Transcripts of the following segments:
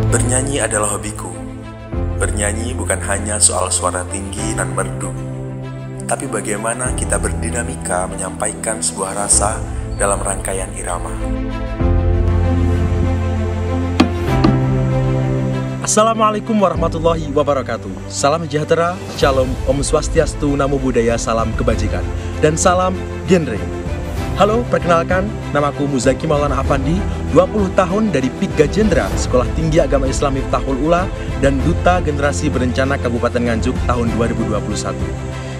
Bernyanyi adalah hobiku. Bernyanyi bukan hanya soal suara tinggi dan merdu, tapi bagaimana kita berdinamika menyampaikan sebuah rasa dalam rangkaian irama. Assalamualaikum warahmatullahi wabarakatuh. Salam sejahtera, shalom, om swastiastu, namo buddhaya, salam kebajikan, dan salam genre. Halo, perkenalkan, namaku Muzaki Maulana Afandi, 20 tahun dari PIK Gajendra, Sekolah Tinggi Agama Islam Miftahul Ula, dan Duta Generasi Berencana Kabupaten Nganjuk tahun 2021.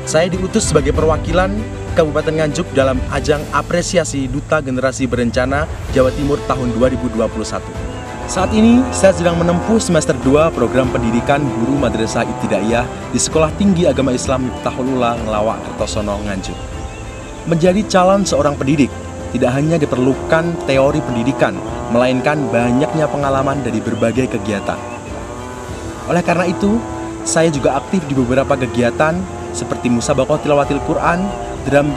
Saya diutus sebagai perwakilan Kabupaten Nganjuk dalam ajang apresiasi Duta Generasi Berencana Jawa Timur tahun 2021. Saat ini, saya sedang menempuh semester 2 program pendidikan Guru Madrasah Ibtidaiyah di Sekolah Tinggi Agama Islam Miftahul Ula, Ngelawak, Kertosono, Nganjuk. Menjadi calon seorang pendidik tidak hanya diperlukan teori pendidikan, melainkan banyaknya pengalaman dari berbagai kegiatan. Oleh karena itu, saya juga aktif di beberapa kegiatan seperti Musabaqah Tilawatil Quran, drum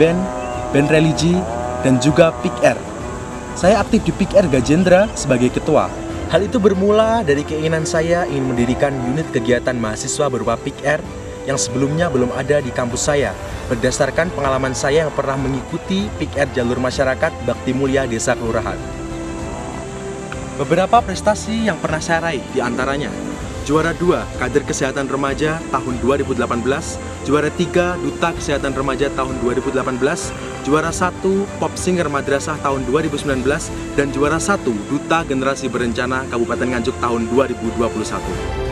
band religi, dan juga PIKR. Saya aktif di PIKR Gajendra sebagai ketua. Hal itu bermula dari keinginan saya ingin mendirikan unit kegiatan mahasiswa berupa PIKR yang sebelumnya belum ada di kampus saya, berdasarkan pengalaman saya yang pernah mengikuti PIKR Jalur Masyarakat Bakti Mulia Desa Kelurahan. Beberapa prestasi yang pernah saya raih diantaranya: juara 2 Kader Kesehatan Remaja tahun 2018, juara 3 Duta Kesehatan Remaja tahun 2018, juara 1 Pop Singer Madrasah tahun 2019, dan juara 1 Duta Generasi Berencana Kabupaten Nganjuk tahun 2021.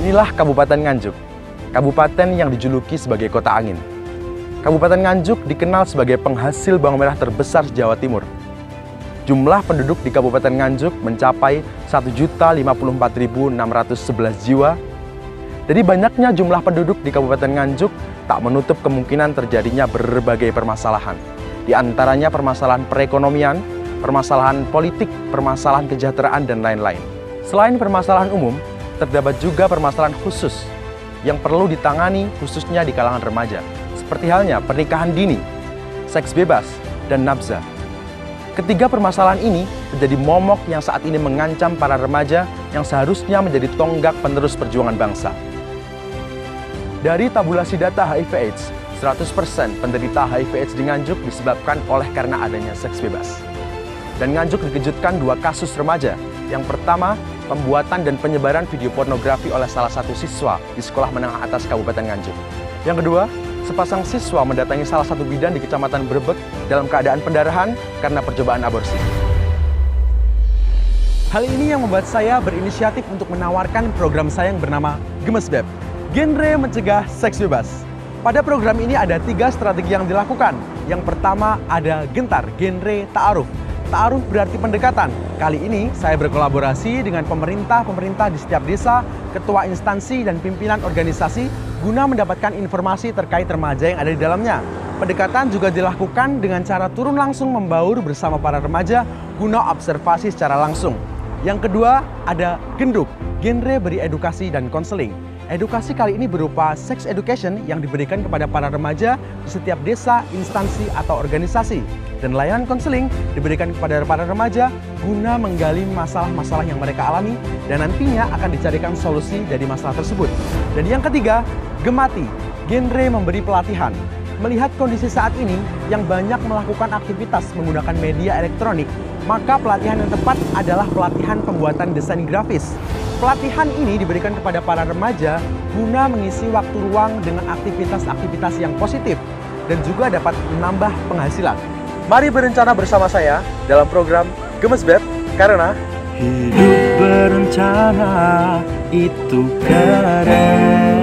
Inilah Kabupaten Nganjuk, kabupaten yang dijuluki sebagai kota angin. Kabupaten Nganjuk dikenal sebagai penghasil bawang merah terbesar Jawa Timur. Jumlah penduduk di Kabupaten Nganjuk mencapai 1.054.611 jiwa. Dari banyaknya jumlah penduduk di Kabupaten Nganjuk, tak menutup kemungkinan terjadinya berbagai permasalahan. Di antaranya permasalahan perekonomian, permasalahan politik, permasalahan kesejahteraan, dan lain-lain. Selain permasalahan umum, terdapat juga permasalahan khusus yang perlu ditangani khususnya di kalangan remaja, seperti halnya pernikahan dini, seks bebas, dan nafsa. Ketiga permasalahan ini menjadi momok yang saat ini mengancam para remaja yang seharusnya menjadi tonggak penerus perjuangan bangsa. Dari tabulasi data HIV/AIDS, 100% penderita HIV/AIDS di Nganjuk disebabkan oleh karena adanya seks bebas. Dan Nganjuk dikejutkan 2 kasus remaja. Yang pertama, pembuatan dan penyebaran video pornografi oleh salah satu siswa di Sekolah Menengah Atas Kabupaten Nganjuk. Yang kedua, sepasang siswa mendatangi salah satu bidan di Kecamatan Brebek dalam keadaan pendarahan karena percobaan aborsi. Hal ini yang membuat saya berinisiatif untuk menawarkan program saya yang bernama Gemes Beb, Genre Mencegah Seks Bebas. Pada program ini ada 3 strategi yang dilakukan. Yang pertama ada Gentar, genre ta'aruf. Ta'aruf berarti pendekatan. Kali ini saya berkolaborasi dengan pemerintah di setiap desa, ketua instansi, dan pimpinan organisasi guna mendapatkan informasi terkait remaja yang ada di dalamnya. Pendekatan juga dilakukan dengan cara turun langsung membaur bersama para remaja guna observasi secara langsung. Yang kedua ada Genduk, genre beri edukasi dan konseling. Edukasi kali ini berupa sex education yang diberikan kepada para remaja di setiap desa, instansi, atau organisasi. Dan layanan konseling diberikan kepada para remaja guna menggali masalah-masalah yang mereka alami dan nantinya akan dicarikan solusi dari masalah tersebut. Dan yang ketiga, Gemati, genre memberi pelatihan. Melihat kondisi saat ini yang banyak melakukan aktivitas menggunakan media elektronik, maka pelatihan yang tepat adalah pelatihan pembuatan desain grafis. Pelatihan ini diberikan kepada para remaja guna mengisi waktu luang dengan aktivitas-aktivitas yang positif dan juga dapat menambah penghasilan. Mari berencana bersama saya dalam program Gemes Beb, karena hidup berencana itu keren.